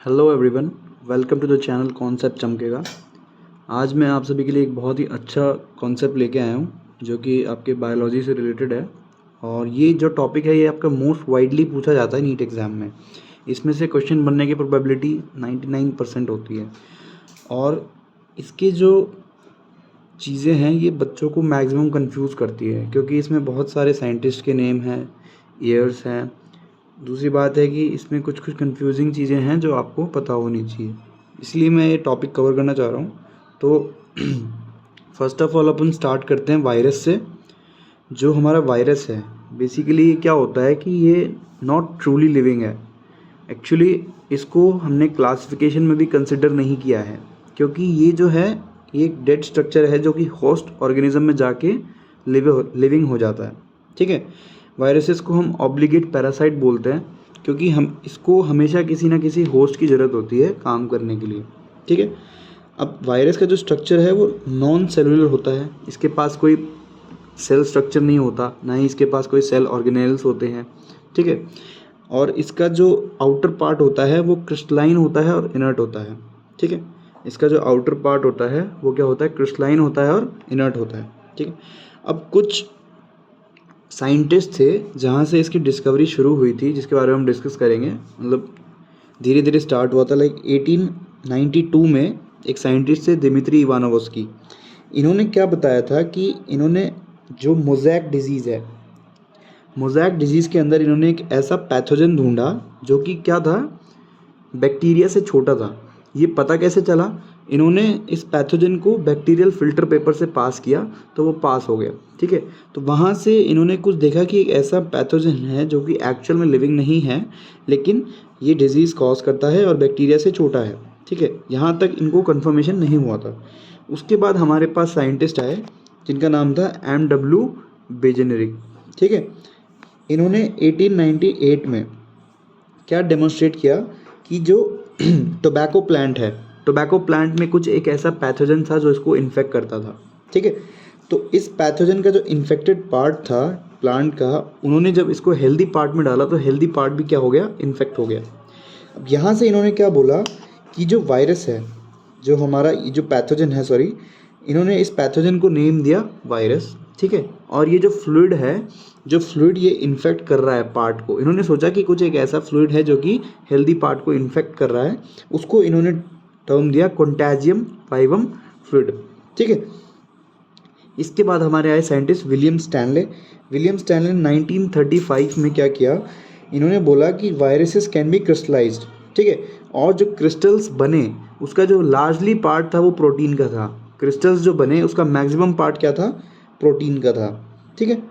Hello everyone, welcome to the channel concept Chamkega. आज मैं आप सभी के लिए एक बहुत ही अच्छा कॉन्सेप्ट लेके आया हूँ जो कि आपके बायोलॉजी से रिलेटेड है। और ये जो टॉपिक है ये आपका मोस्ट वाइडली पूछा जाता है नीट एग्ज़ाम में। इसमें से क्वेश्चन बनने की प्रोबेबिलिटी 99% होती है। और इसके जो चीज़ें हैं ये बच्चों को मैक्सिमम कंफ्यूज करती है, क्योंकि इसमें बहुत सारे साइंटिस्ट के नेम हैं, ईयर्स हैं। दूसरी बात है कि इसमें कुछ कुछ कंफ्यूजिंग चीज़ें हैं जो आपको पता होनी चाहिए, इसलिए मैं ये टॉपिक कवर करना चाह रहा हूँ। तो first of all upon start करते हैं वायरस से। जो हमारा वायरस है बेसिकली ये क्या होता है कि ये नॉट ट्रूली लिविंग है। एक्चुअली इसको हमने क्लासिफिकेशन में भी कंसिडर नहीं किया है, क्योंकि ये जो है ये एक डेड स्ट्रक्चर है जो कि होस्ट ऑर्गेनिज्म में जाके लिविंग हो जाता है। ठीक है, वायरसेस को हम ऑब्लिगेट पैरासाइट बोलते हैं, क्योंकि हम इसको हमेशा किसी ना किसी होस्ट की ज़रूरत होती है काम करने के लिए। ठीक है, अब वायरस का जो स्ट्रक्चर है वो नॉन सेलुलर होता है। इसके पास कोई सेल स्ट्रक्चर नहीं होता, ना ही इसके पास कोई सेल ऑर्गेनेल्स होते हैं। ठीक है, और इसका जो आउटर पार्ट होता है वो क्रिस्टलाइन होता है और इनर्ट होता है। ठीक है, इसका जो आउटर पार्ट होता है वो क्या होता है, क्रिस्टलाइन होता है और इनर्ट होता है। ठीक है, अब कुछ साइंटिस्ट थे जहाँ से इसकी डिस्कवरी शुरू हुई थी, जिसके बारे में हम डिस्कस करेंगे। मतलब धीरे धीरे स्टार्ट हुआ था। लाइक 1892 में एक साइंटिस्ट थे दिमित्री इवानोव्स्की। इन्होंने क्या बताया था कि इन्होंने जो मोज़ैक डिजीज़ है, मोज़ैक डिजीज़ के अंदर इन्होंने एक ऐसा पैथोजन ढूंढा जो कि क्या था, बैक्टीरिया से छोटा था। ये पता कैसे चला, इन्होंने इस पैथोजन को बैक्टीरियल फ़िल्टर पेपर से पास किया तो वो पास हो गया। ठीक है, तो वहाँ से इन्होंने कुछ देखा कि एक ऐसा पैथोजन है जो कि एक्चुअल में लिविंग नहीं है, लेकिन ये डिजीज़ कॉज करता है और बैक्टीरिया से छोटा है। ठीक है, यहाँ तक इनको कन्फर्मेशन नहीं हुआ था। उसके बाद हमारे पास साइंटिस्ट आए जिनका नाम था M.W. बेजेनेरिक। ठीक है, इन्होंने 1898 में क्या डेमोन्स्ट्रेट किया कि जो टोबैको प्लांट है, टोबैको प्लांट में कुछ एक ऐसा पैथोजन था जो इसको इन्फेक्ट करता था। ठीक है, तो इस पैथोजन का जो इन्फेक्टेड पार्ट था प्लांट का, उन्होंने जब इसको हेल्दी पार्ट में डाला तो हेल्दी पार्ट भी क्या हो गया, इन्फेक्ट हो गया। अब यहाँ से इन्होंने क्या बोला कि जो वायरस है, जो हमारा ये जो पैथोजन है, सॉरी, इन्होंने इस पैथोजन को नेम दिया वायरस। ठीक है, और ये जो फ्लूइड है, जो फ्लूइड ये इन्फेक्ट कर रहा है पार्ट को, इन्होंने सोचा कि कुछ एक ऐसा फ्लूइड है जो कि हेल्दी पार्ट को इन्फेक्ट कर रहा है, उसको इन्होंने टर्म दिया कॉन्टैजियम वाइवम फ्लूइड। ठीक है, इसके बाद हमारे आए scientist William Stanley. William Stanley 1935 में क्या किया, इन्होंने बोला कि वायरसेस कैन बी क्रिस्टलाइज्ड। ठीक है, और जो क्रिस्टल्स बने उसका जो लार्जली पार्ट था वो प्रोटीन का था। क्रिस्टल्स जो बने उसका मैक्सिमम पार्ट क्या था, प्रोटीन का था। ठीक है,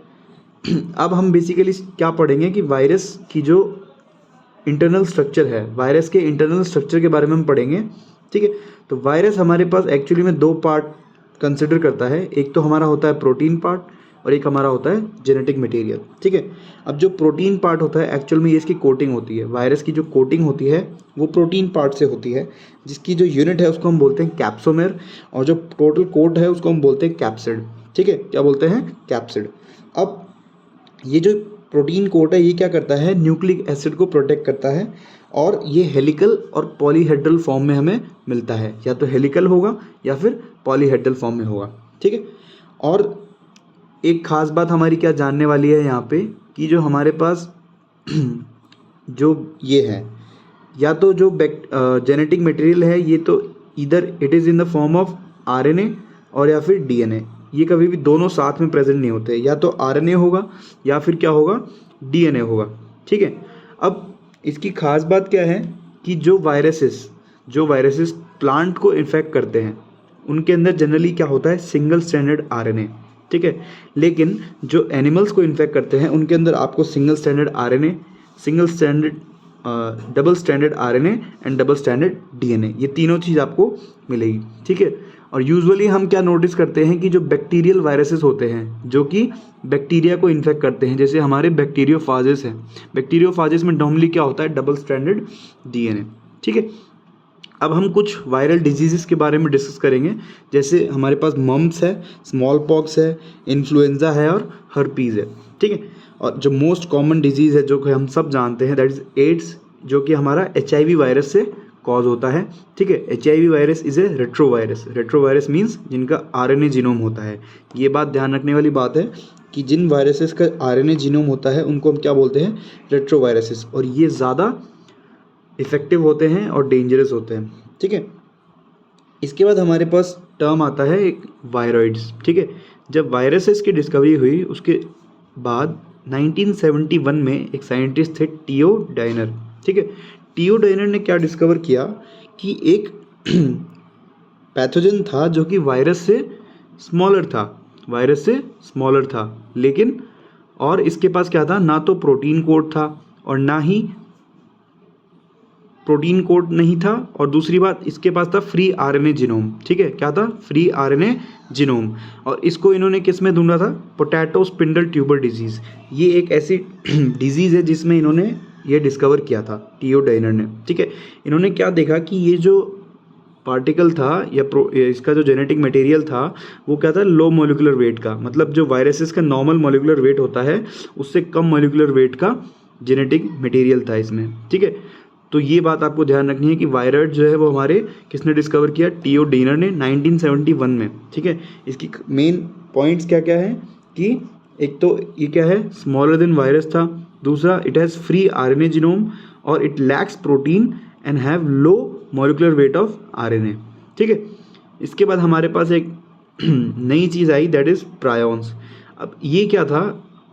अब हम बेसिकली क्या पढ़ेंगे कि वायरस की जो इंटरनल स्ट्रक्चर है, वायरस के इंटरनल स्ट्रक्चर के बारे में हम पढ़ेंगे। ठीक है, तो वायरस हमारे पास एक्चुअली में दो पार्ट कंसिडर करता है, एक तो हमारा होता है प्रोटीन पार्ट और एक हमारा होता है जेनेटिक मटेरियल। ठीक है, अब जो प्रोटीन पार्ट होता है एक्चुअल में ये इसकी कोटिंग होती है। वायरस की जो कोटिंग होती है वो प्रोटीन पार्ट से होती है, जिसकी जो यूनिट है उसको हम बोलते हैं कैप्सोमेर, और जो टोटल कोट है उसको हम बोलते हैं कैप्सिड। ठीक है, क्या बोलते हैं, कैप्सिड। अब ये जो प्रोटीन कोट है ये क्या करता है, न्यूक्लिक एसिड को प्रोटेक्ट करता है, और ये हेलिकल और पॉलीहेड्रल फॉर्म में हमें मिलता है, या तो हेलिकल होगा या फिर पॉलीहेड्रल फॉर्म में होगा। ठीक है, और एक ख़ास बात हमारी क्या जानने वाली है यहाँ पे कि जो हमारे पास जो ये है, या तो जो जेनेटिक मटेरियल है ये तो इधर it is in the form of RNA और या फिर डीएनए। ये कभी भी दोनों साथ में प्रेजेंट नहीं होते, या तो आरएनए होगा या फिर क्या होगा, डीएनए होगा। ठीक है, अब इसकी खास बात क्या है कि जो वायरसेस प्लांट को इन्फेक्ट करते हैं उनके अंदर जनरली क्या होता है, सिंगल स्ट्रैंडेड आरएनए। ठीक है, लेकिन जो एनिमल्स को इन्फेक्ट करते हैं उनके अंदर आपको single stranded RNA, single stranded double stranded RNA and double stranded DNA, ये तीनों चीज़ आपको मिलेगी। ठीक है, और यूजुअली हम क्या नोटिस करते हैं कि जो बैक्टीरियल वायरसेस होते हैं जो कि बैक्टीरिया को इन्फेक्ट करते हैं, जैसे हमारे बैक्टीरियोफाजेस हैं, बैक्टीरियोफाजेस में नॉर्मली क्या होता है, डबल स्ट्रैंडेड डीएनए। ठीक है, अब हम कुछ वायरल डिजीज़ के बारे में डिस्कस करेंगे, जैसे हमारे पास मम्प्स है, स्मॉल पॉक्स है, इन्फ्लुएंजा है और हर्पीज़ है। ठीक है, और जो मोस्ट कॉमन डिजीज़ है जो कि हम सब जानते हैं दैट इज़ एड्स, जो कि हमारा HIV वायरस से कॉज होता है। ठीक है, HIV virus is a retrovirus. Retrovirus means जिनका RNA जीनोम होता है। ये बात ध्यान रखने वाली बात है कि जिन वायरसेस का RNA जीनोम होता है उनको हम क्या बोलते हैं, रेट्रोवायरसेस, और ये ज़्यादा इफ़ेक्टिव होते हैं और डेंजरस होते हैं। ठीक है, इसके बाद हमारे पास टर्म आता है एक वायरॉइड्स। ठीक है, जब वायरसेस की डिस्कवरी हुई उसके बाद 1971 में एक साइंटिस्ट थे टीओ डाइनर। ठीक है, टीओ डाइनर ने क्या डिस्कवर किया कि एक पैथोजन था जो कि वायरस से स्मॉलर था, लेकिन और इसके पास क्या था, ना तो प्रोटीन कोड था और ना ही प्रोटीन कोड नहीं था, और दूसरी बात इसके पास था फ्री RNA जीनोम। ठीक है, क्या था, फ्री RNA जीनोम, और इसको इन्होंने किस में ढूंढा था, पोटैटो स्पिंडल ट्यूबर डिजीज़। ये एक ऐसी डिजीज़ है जिसमें इन्होंने ये डिस्कवर किया था टीओ डाइनर ने। ठीक है, इन्होंने क्या देखा कि ये जो पार्टिकल था या इसका जो जेनेटिक मटेरियल था वो क्या था, लो मोलिकुलर वेट का, मतलब जो वायरसेस का नॉर्मल मोलिकुलर वेट होता है उससे कम मोलिकुलर वेट का जेनेटिक मटेरियल था इसमें। ठीक है, तो ये बात आपको ध्यान रखनी है कि वायरॉइड जो है वो हमारे किसने डिस्कवर किया, टीओ डाइनर ने 1971 में। ठीक है, इसकी मेन पॉइंट्स क्या क्या है कि एक तो ये क्या है, स्मॉलर देन वायरस था, दूसरा it has free RNA genome, और it lacks protein and have low molecular weight of RNA। ठीक है, इसके बाद हमारे पास एक नई चीज़ आई, दैट इज़ प्रायोन्स। अब ये क्या था,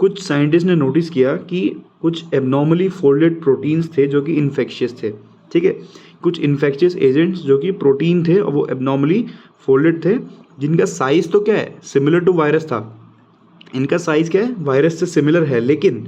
कुछ साइंटिस्ट ने नोटिस किया कि कुछ एबनॉर्मली फोल्डेड प्रोटीन्स थे जो कि इन्फेक्शियस थे। ठीक है, कुछ इन्फेक्शियस एजेंट्स जो कि प्रोटीन थे और वो एबनॉर्मली फोल्डेड थे, जिनका साइज़ तो क्या है, सिमिलर टू वायरस था। इनका साइज़ क्या है, वायरस से सिमिलर है, लेकिन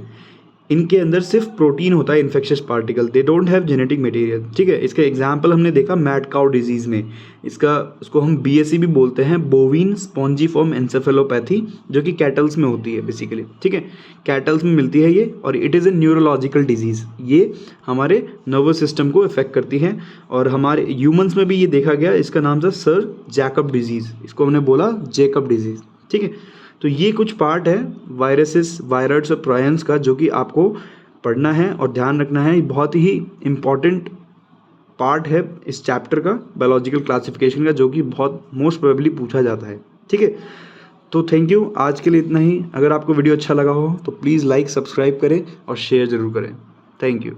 इनके अंदर सिर्फ प्रोटीन होता है, infectious particle, they don't have genetic material. ठीक है, इसका एग्जांपल हमने देखा मैड काउ डिजीज़ में, इसको हम BSE भी बोलते हैं, बोविन स्पॉन्जीफॉर्म एंसेफेलोपैथी, जो कि कैटल्स में होती है बेसिकली। ठीक है, कैटल्स में मिलती है ये, और it is a neurological disease. ये हमारे नर्वस सिस्टम को इफेक्ट करती है, और हमारे ह्यूमंस में भी ये देखा गया। इसका नाम था सर जैकब डिजीज़, इसको हमने बोला जैकब डिजीज़। ठीक है, तो ये कुछ पार्ट है वायरसेस, वायरॉइड्स और प्रायंस का, जो कि आपको पढ़ना है और ध्यान रखना है। बहुत ही इम्पॉर्टेंट पार्ट है इस चैप्टर का, बायोलॉजिकल क्लासिफिकेशन का, जो कि बहुत मोस्ट प्रोबेबली पूछा जाता है। ठीक है, तो थैंक यू, आज के लिए इतना ही। अगर आपको वीडियो अच्छा लगा हो तो प्लीज़ लाइक, सब्सक्राइब करें और शेयर ज़रूर करें। Thank you.